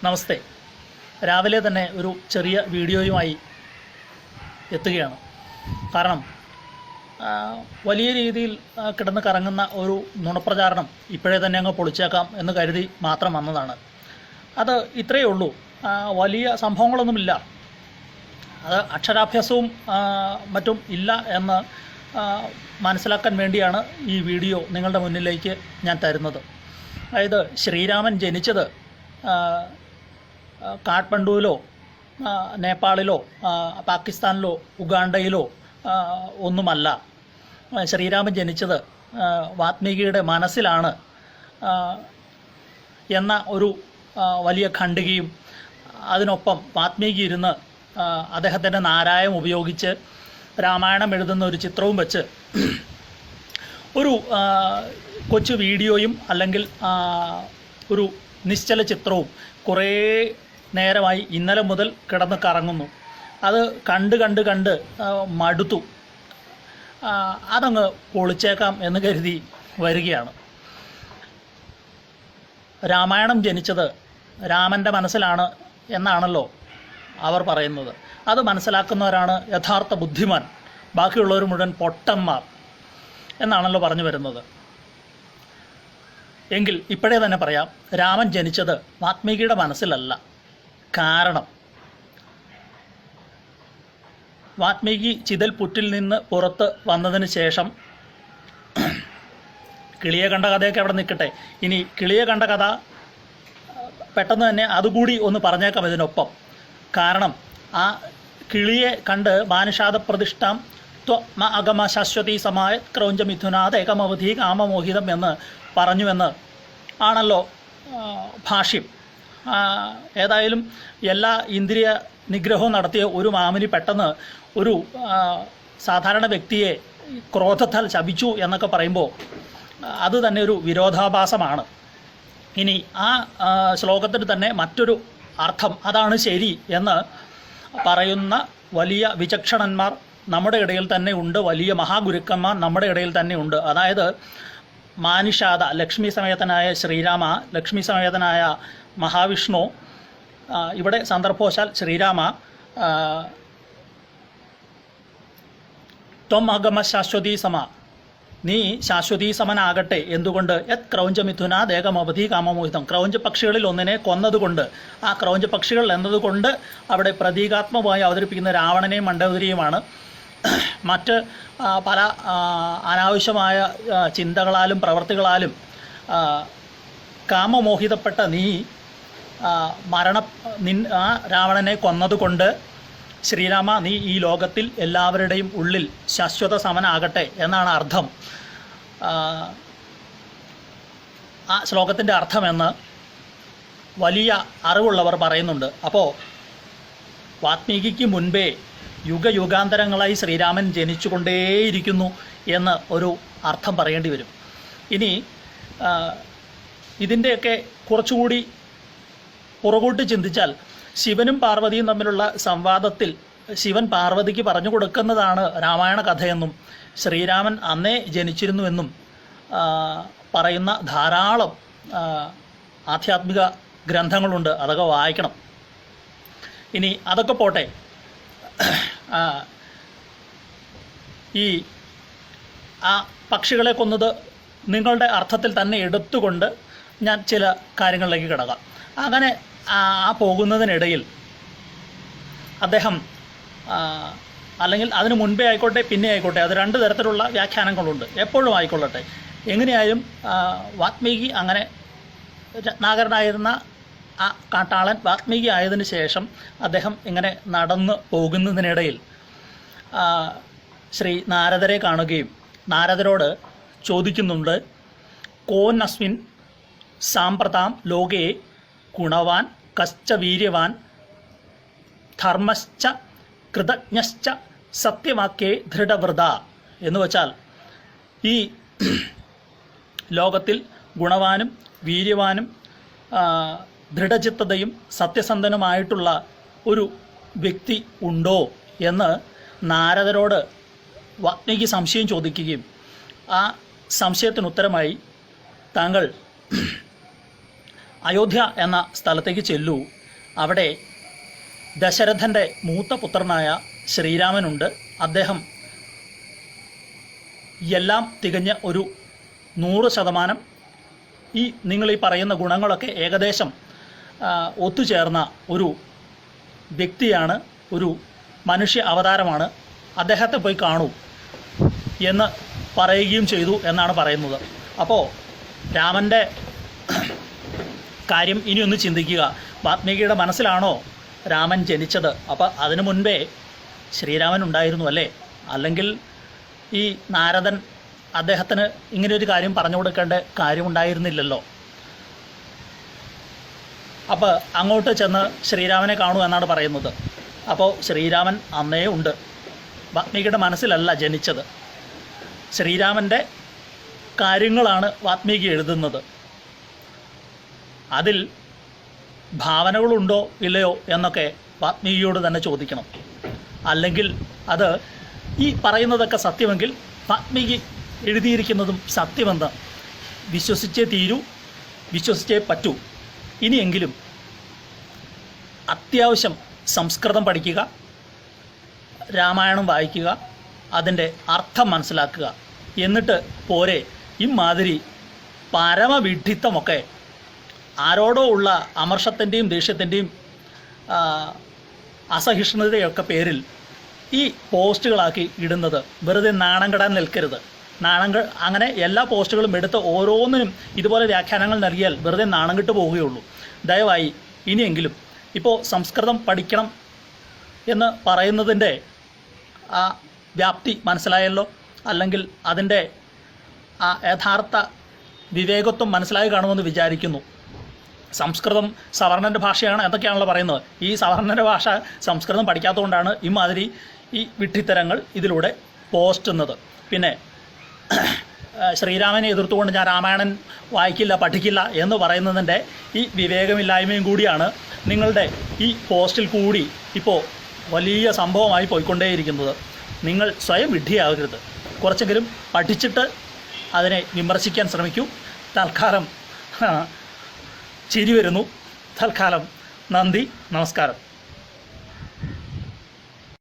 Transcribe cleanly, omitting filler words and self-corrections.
നമസ്തേ. രാവിലെ തന്നെ ഒരു ചെറിയ വീഡിയോയുമായി എത്തുകയാണ്. കാരണം വലിയ രീതിയിൽ കിടന്ന് കറങ്ങുന്ന ഒരു നുണപ്രചാരണം ഇപ്പോഴേ തന്നെ അങ്ങ് പൊളിച്ചേക്കാം എന്ന് കരുതി മാത്രം വന്നതാണ്. അത് ഇത്രയേ ഉള്ളൂ, വലിയ സംഭവങ്ങളൊന്നുമില്ല. അത് അക്ഷരാഭ്യാസവും മറ്റും ഇല്ല എന്ന് മനസ്സിലാക്കാൻ വേണ്ടിയാണ് ഈ വീഡിയോ നിങ്ങളുടെ മുന്നിലേക്ക് ഞാൻ തരുന്നത്. അതായത് ശ്രീരാമൻ ജനിച്ചത് കാഠ്മണ്ഡുവിലോ നേപ്പാളിലോ പാകിസ്ഥാനിലോ ഉഗാണ്ടയിലോ ഒന്നുമല്ല. ശ്രീരാമൻ ജനിച്ചത് വാത്മീകിയുടെ മനസ്സിലാണ് എന്ന ഒരു വലിയ ഖണ്ഡികയും അതിനൊപ്പം വാത്മീകി ഇരുന്ന് അദ്ദേഹത്തിൻ്റെ നാരായം ഉപയോഗിച്ച് രാമായണം എഴുതുന്ന ഒരു ചിത്രവും വെച്ച് ഒരു കൊച്ചു വീഡിയോയും അല്ലെങ്കിൽ ഒരു നിശ്ചല ചിത്രവും കുറേ നേരമായി ഇന്നലെ മുതൽ കിടന്ന് കറങ്ങുന്നു. അത് കണ്ട് മടുത്തു. അതങ്ങ് പൊളിച്ചേക്കാം എന്ന് കരുതി വരികയാണ്. രാമായണം ജനിച്ചത് രാമൻ്റെ മനസ്സിലാണ് എന്നാണല്ലോ അവർ പറയുന്നത്. അത് മനസ്സിലാക്കുന്നവരാണ് യഥാർത്ഥ ബുദ്ധിമാൻ, ബാക്കിയുള്ളവർ മുഴുവൻ പൊട്ടന്മാർ എന്നാണല്ലോ പറഞ്ഞു വരുന്നത്. എങ്കിൽ ഇപ്പോഴേ തന്നെ പറയാം, രാമൻ ജനിച്ചത് വാത്മീകിയുടെ മനസ്സിലല്ല. കാരണം വാത്മീകി ചിതൽപുറ്റിൽ നിന്ന് പുറത്ത് വന്നതിന് ശേഷം കിളിയെ കണ്ട കഥയൊക്കെ അവിടെ നിൽക്കട്ടെ. ഇനി കിളിയെ കണ്ട കഥ പെട്ടെന്ന് തന്നെ അതുകൂടി ഒന്ന് പറഞ്ഞേക്കാം ഇതിനൊപ്പം. കാരണം ആ കിളിയെ കണ്ട് മാനുഷാദ പ്രതിഷ്ഠാം ത്വ അഗമ ശാശ്വതി സമായ ക്രൗഞ്ച മിഥുനാഥ് ഏകമവധി കാമമോഹിതം എന്ന് പറഞ്ഞുവെന്ന് ആണല്ലോ ഭാഷ്യം. ഏതായാലും എല്ലാ ഇന്ദ്രിയ നിഗ്രഹവും നടത്തിയ ഒരു മാമുനി പെട്ടെന്ന് ഒരു സാധാരണ വ്യക്തിയെ ക്രോധത്താൽ ശപിച്ചു എന്നൊക്കെ പറയുമ്പോൾ അത് തന്നെ ഒരു വിരോധാഭാസമാണ്. ഇനി ആ ശ്ലോകത്തിന് തന്നെ മറ്റൊരു അർത്ഥം അതാണ് ശരി എന്ന് പറയുന്ന വലിയ വിചക്ഷണന്മാർ നമ്മുടെ ഇടയിൽ തന്നെ ഉണ്ട്, വലിയ മഹാഗുരുക്കന്മാർ നമ്മുടെ ഇടയിൽ തന്നെ ഉണ്ട്. അതായത് മാനിഷാദ ലക്ഷ്മി സമേതനായ ശ്രീരാമ, ലക്ഷ്മി സമേതനായ മഹാവിഷ്ണു, ഇവിടെ സന്ദർഭവശാൽ ശ്രീരാമ ത്വം അഗമ ശാശ്വതീ സമ, നീ ശാശ്വതീ സമനാകട്ടെ. എന്തുകൊണ്ട്? യത് ക്രൗഞ്ച മിഥുന ദേഹമവധി കാമമോഹിതം, ക്രൗഞ്ച പക്ഷികളിൽ ഒന്നിനെ കൊന്നതുകൊണ്ട്. ആ ക്രൗഞ്ച പക്ഷികൾ എന്നതുകൊണ്ട് അവിടെ പ്രതീകാത്മകമായി അവതരിപ്പിക്കുന്ന രാവണനെയും മണ്ഡോദരിയുമാണ്. മറ്റ് പല അനാവശ്യമായ ചിന്തകളാലും പ്രവർത്തികളാലും കാമമോഹിതപ്പെട്ട നീ ആ രാവണനെ കൊന്നതുകൊണ്ട് ശ്രീരാമ നീ ഈ ലോകത്തിൽ എല്ലാവരുടെയും ഉള്ളിൽ ശാശ്വത സമനാകട്ടെ എന്നാണ് അർത്ഥം. ആ ശ്ലോകത്തിൻ്റെ അർത്ഥമെന്ന് വലിയ അറിവുള്ളവർ പറയുന്നുണ്ട്. അപ്പോൾ വാത്മീകിക്ക് മുൻപേ യുഗയുഗാന്തരങ്ങളായി ശ്രീരാമൻ ജനിച്ചുകൊണ്ടേയിരിക്കുന്നു എന്ന് ഒരു അർത്ഥം പറയേണ്ടി വരും. ഇനി ഇതിൻ്റെയൊക്കെ കുറച്ചുകൂടി പുറകോട്ട് ചിന്തിച്ചാൽ ശിവനും പാർവതിയും തമ്മിലുള്ള സംവാദത്തിൽ ശിവൻ പാർവതിക്ക് പറഞ്ഞു കൊടുക്കുന്നതാണ് രാമായണ കഥയെന്നും ശ്രീരാമൻ അന്നേ ജനിച്ചിരുന്നുവെന്നും പറയുന്ന ധാരാളം ആധ്യാത്മിക ഗ്രന്ഥങ്ങളുണ്ട്. അതൊക്കെ വായിക്കണം. ഇനി അതൊക്കെ പോട്ടെ, ഈ ആ പക്ഷികളെ കൊന്നത് നിങ്ങളുടെ അർത്ഥത്തിൽ തന്നെ എടുത്തുകൊണ്ട് ഞാൻ ചില കാര്യങ്ങളിലേക്ക് കിടക്കാം. അങ്ങനെ ആ പോകുന്നതിനിടയിൽ അദ്ദേഹം അല്ലെങ്കിൽ അതിന് മുൻപേ ആയിക്കോട്ടെ പിന്നെ ആയിക്കോട്ടെ, അത് രണ്ട് തരത്തിലുള്ള വ്യാഖ്യാനങ്ങളുണ്ട്, എപ്പോഴും ആയിക്കൊള്ളട്ടെ. എങ്ങനെയായാലും വാത്മീകി അങ്ങനെ രത്നാകരനായിരുന്ന ആ കാട്ടാളൻ വാത്മീകി ആയതിനു ശേഷം അദ്ദേഹം ഇങ്ങനെ നടന്ന് പോകുന്നതിനിടയിൽ ശ്രീ നാരദരെ കാണുകയും നാരദരോട് ചോദിക്കുന്നുണ്ട്, കോൻ അസ്മിൻ സാമ്പ്രതാം ലോകേ ഗുണവാൻ കശ്ച വീര്യവാൻ ധർമ്മശ്ച കൃതജ്ഞശ്ച സത്യവാക്യേ ദൃഢവ്രത എന്ന് വച്ചാൽ ഈ ലോകത്തിൽ ഗുണവാനും വീര്യവാനും ദൃഢചിത്തതയും സത്യസന്ധനുമായിട്ടുള്ള ഒരു വ്യക്തി ഉണ്ടോ എന്ന് നാരദരോട് വാത്മീകി സംശയം ചോദിക്കുകയും ആ സംശയത്തിന് ഉത്തരമായി താങ്കൾ അയോധ്യ എന്ന സ്ഥലത്തേക്ക് ചെല്ലൂ. അവിടെ ദശരഥൻ്റെ മൂത്ത പുത്രനായ ശ്രീരാമനുണ്ട്. അദ്ദേഹം എല്ലാം തികഞ്ഞ ഒരു 100% നിങ്ങൾ ഈ പറയുന്ന ഗുണങ്ങളൊക്കെ ഏകദേശം ഒത്തുചേർന്ന ഒരു വ്യക്തിയാണ്, ഒരു മനുഷ്യ അവതാരമാണ്. അദ്ദേഹത്തെ പോയി കാണൂ എന്ന് പറയുകയും ചെയ്തു എന്നാണ് പറയുന്നത്. അപ്പോൾ രാമൻ്റെ കാര്യം ഇനിയൊന്ന് ചിന്തിക്കുക. വാത്മീകിയുടെ മനസ്സിലാണോ രാമൻ ജനിച്ചത്? അപ്പോൾ അതിനു മുൻപേ ശ്രീരാമൻ ഉണ്ടായിരുന്നു അല്ലേ? അല്ലെങ്കിൽ ഈ നാരദൻ അദ്ദേഹത്തിന് ഇങ്ങനെയൊരു കാര്യം പറഞ്ഞു കൊടുക്കേണ്ട കാര്യമുണ്ടായിരുന്നില്ലല്ലോ. അപ്പോൾ അങ്ങോട്ട് ചെന്ന് ശ്രീരാമനെ കാണൂ എന്നാണ് പറയുന്നത്. അപ്പോൾ ശ്രീരാമൻ അന്നേ ഉണ്ട്. വാത്മീകിയുടെ മനസ്സിലല്ല ജനിച്ചത്. ശ്രീരാമൻ്റെ കാര്യങ്ങളാണ് വാത്മീകി എഴുതുന്നത്. അതിൽ ഭാവനകളുണ്ടോ ഇല്ലയോ എന്നൊക്കെ വാത്മീകിയോട് തന്നെ ചോദിക്കണം. അല്ലെങ്കിൽ അത് ഈ പറയുന്നതൊക്കെ സത്യമെങ്കിൽ വാത്മീകി എഴുതിയിരിക്കുന്നതും സത്യമെന്ന് വിശ്വസിച്ചേ തീരൂ, വിശ്വസിച്ചേ പറ്റൂ. ഇനിയെങ്കിലും അത്യാവശ്യം സംസ്കൃതം പഠിക്കുക, രാമായണം വായിക്കുക, അതിൻ്റെ അർത്ഥം മനസ്സിലാക്കുക. എന്നിട്ട് പോരെ ഇമാതിരി പരമവിഡ്ഢിത്തമൊക്കെ ആരോടോ ഉള്ള അമർഷത്തിൻ്റെയും ദേഷ്യത്തിൻ്റെയും അസഹിഷ്ണുതയൊക്കെ പേരിൽ ഈ പോസ്റ്റുകളാക്കി ഇടുന്നത്. വെറുതെ നാണം കെടാൻ നിൽക്കരുത്. അങ്ങനെ എല്ലാ പോസ്റ്റുകളും എടുത്ത് ഓരോന്നിനും ഇതുപോലെ വ്യാഖ്യാനങ്ങൾ നൽകിയാൽ വെറുതെ നാണം കെട്ട് പോവുകയുള്ളൂ. ദയവായി ഇനിയെങ്കിലും ഇപ്പോൾ സംസ്കൃതം പഠിക്കണം എന്ന് പറയുന്നതിൻ്റെ ആ വ്യാപ്തി മനസ്സിലായല്ലോ. അല്ലെങ്കിൽ അതിൻ്റെ ആ യഥാർത്ഥ വിവേകത്വം മനസ്സിലായി കാണുമെന്ന് വിചാരിക്കുന്നു. സംസ്കൃതം സവർണൻ്റെ ഭാഷയാണ് എന്നൊക്കെയാണല്ലോ പറയുന്നത്. ഈ സവർണൻ്റെ ഭാഷ സംസ്കൃതം പഠിക്കാത്തതുകൊണ്ടാണ് ഇമാതിരി ഈ വിഡ്ഢിത്തരങ്ങൾ ഇതിലൂടെ പോസ്റ്റുന്നത്. പിന്നെ ശ്രീരാമനെ എതിർത്തുകൊണ്ട് ഞാൻ രാമായണൻ വായിക്കില്ല പഠിക്കില്ല എന്ന് പറയുന്നതിൻ്റെ ഈ വിവേകമില്ലായ്മയും കൂടിയാണ് നിങ്ങളുടെ ഈ പോസ്റ്റിൽ കൂടി ഇപ്പോൾ വലിയ സംഭവമായി പോയിക്കൊണ്ടേയിരിക്കുന്നത്. നിങ്ങൾ സ്വയം വിഡ്ഢിയാകരുത്. കുറച്ചെങ്കിലും പഠിച്ചിട്ട് അതിനെ വിമർശിക്കാൻ ശ്രമിക്കൂ. തൽക്കാലം ചിരി വരുന്നു. തൽക്കാലം നന്ദി, നമസ്കാരം.